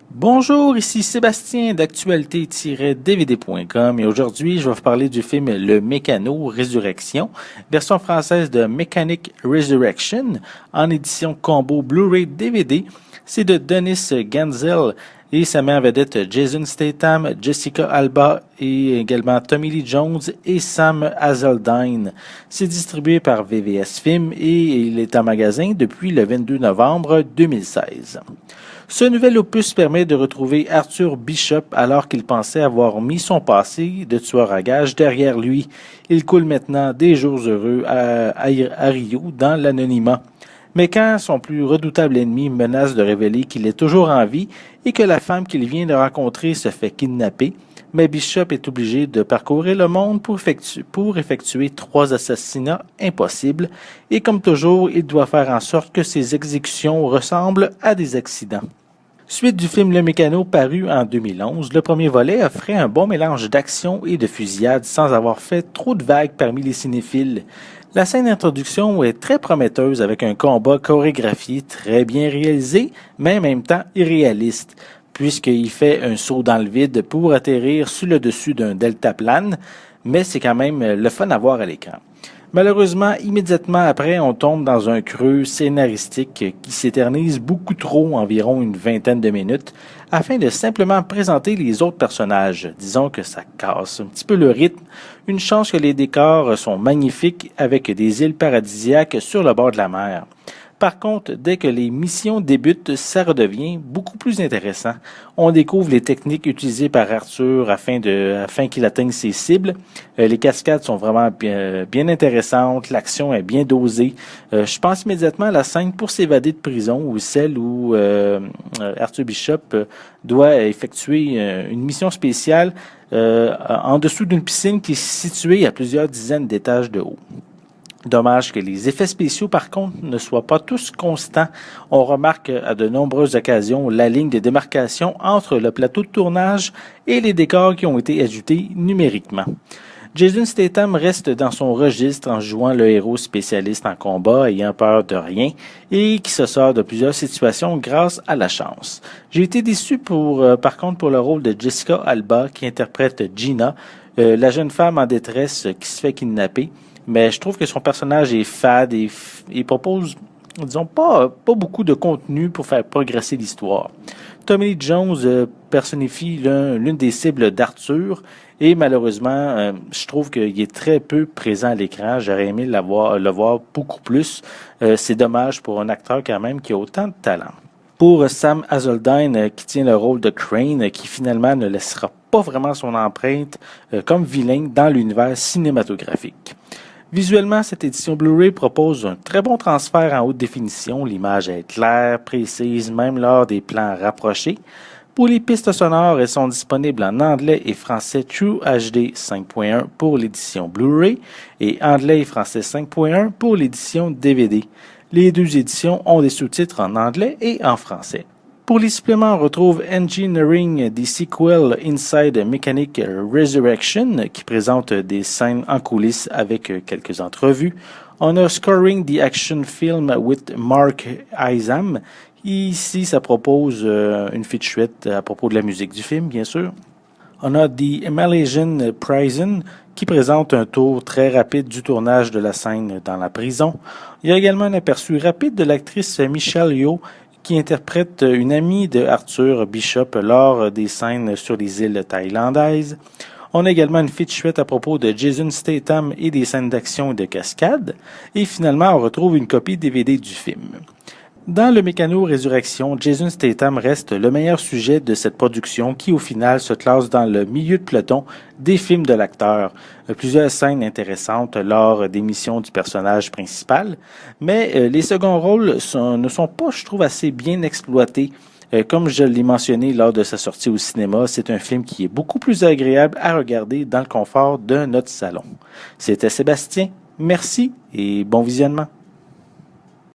Bonjour, ici Sébastien d'actualité-dvd.com et aujourd'hui je vais vous parler du film Le Mécano Résurrection, version française de Mechanic Resurrection en édition combo Blu-ray DVD. C'est de Dennis Gansel et ça met en vedette Jason Statham, Jessica Alba et également Tommy Lee Jones et Sam Hazeldine. C'est distribué par VVS Film et il est en magasin depuis le 22 novembre 2016. Ce nouvel opus permet de retrouver Arthur Bishop alors qu'il pensait avoir mis son passé de tueur à gages derrière lui. Il coule maintenant des jours heureux à Rio dans l'anonymat. Mais quand son plus redoutable ennemi menace de révéler qu'il est toujours en vie et que la femme qu'il vient de rencontrer se fait kidnapper, mais Bishop est obligé de parcourir le monde pour effectuer 3 assassinats impossibles et comme toujours, il doit faire en sorte que ses exécutions ressemblent à des accidents. Suite du film Le Mécano paru en 2011, le premier volet offrait un bon mélange d'action et de fusillade sans avoir fait trop de vagues parmi les cinéphiles. La scène d'introduction est très prometteuse avec un combat chorégraphié très bien réalisé, mais en même temps irréaliste, puisqu'il fait un saut dans le vide pour atterrir sur le dessus d'un deltaplane, mais c'est quand même le fun à voir à l'écran. Malheureusement, immédiatement après, on tombe dans un creux scénaristique qui s'éternise beaucoup trop, environ une vingtaine de minutes, afin de simplement présenter les autres personnages. Disons que ça casse un petit peu le rythme. Une chance que les décors sont magnifiques avec des îles paradisiaques sur le bord de la mer. Par contre, dès que les missions débutent, ça redevient beaucoup plus intéressant. On découvre les techniques utilisées par Arthur afin qu'il atteigne ses cibles. Les cascades sont vraiment bien intéressantes, l'action est bien dosée. Je pense immédiatement à la scène pour s'évader de prison ou celle où Arthur Bishop doit effectuer une mission spéciale en dessous d'une piscine qui est située à plusieurs dizaines d'étages de haut. Dommage que les effets spéciaux, par contre, ne soient pas tous constants. On remarque à de nombreuses occasions la ligne de démarcation entre le plateau de tournage et les décors qui ont été ajoutés numériquement. Jason Statham reste dans son registre en jouant le héros spécialiste en combat, ayant peur de rien et qui se sort de plusieurs situations grâce à la chance. J'ai été déçu par contre pour le rôle de Jessica Alba qui interprète Gina, la jeune femme en détresse qui se fait kidnapper. Mais je trouve que son personnage est fade et propose, disons, pas beaucoup de contenu pour faire progresser l'histoire. Tommy Lee Jones personnifie l'une des cibles d'Arthur et malheureusement, je trouve qu'il est très peu présent à l'écran. J'aurais aimé le voir beaucoup plus. C'est dommage pour un acteur quand même qui a autant de talent. Pour Sam Hazeldine, qui tient le rôle de Crane, qui finalement ne laissera pas vraiment son empreinte comme vilain dans l'univers cinématographique. Visuellement, cette édition Blu-ray propose un très bon transfert en haute définition. L'image est claire, précise, même lors des plans rapprochés. Pour les pistes sonores, elles sont disponibles en anglais et français True HD 5.1 pour l'édition Blu-ray et anglais et français 5.1 pour l'édition DVD. Les deux éditions ont des sous-titres en anglais et en français. Pour les suppléments, on retrouve Engineering the Sequel Inside Mechanic Resurrection qui présente des scènes en coulisses avec quelques entrevues. On a Scoring the Action Film with Mark Izam. Ici, ça propose une featurette à propos de la musique du film, bien sûr. On a The Malaysian Prison qui présente un tour très rapide du tournage de la scène dans la prison. Il y a également un aperçu rapide de l'actrice Michelle Yeoh qui interprète une amie de Arthur Bishop lors des scènes sur les îles thaïlandaises. On a également une featurette à propos de Jason Statham et des scènes d'action et de cascade. Et finalement, on retrouve une copie DVD du film. Dans Le Mécano Résurrection, Jason Statham reste le meilleur sujet de cette production qui, au final, se classe dans le milieu de peloton des films de l'acteur. Plusieurs scènes intéressantes lors des missions du personnage principal, mais les seconds rôles ne sont pas, je trouve, assez bien exploités. Comme je l'ai mentionné lors de sa sortie au cinéma, c'est un film qui est beaucoup plus agréable à regarder dans le confort de notre salon. C'était Sébastien, merci et bon visionnement.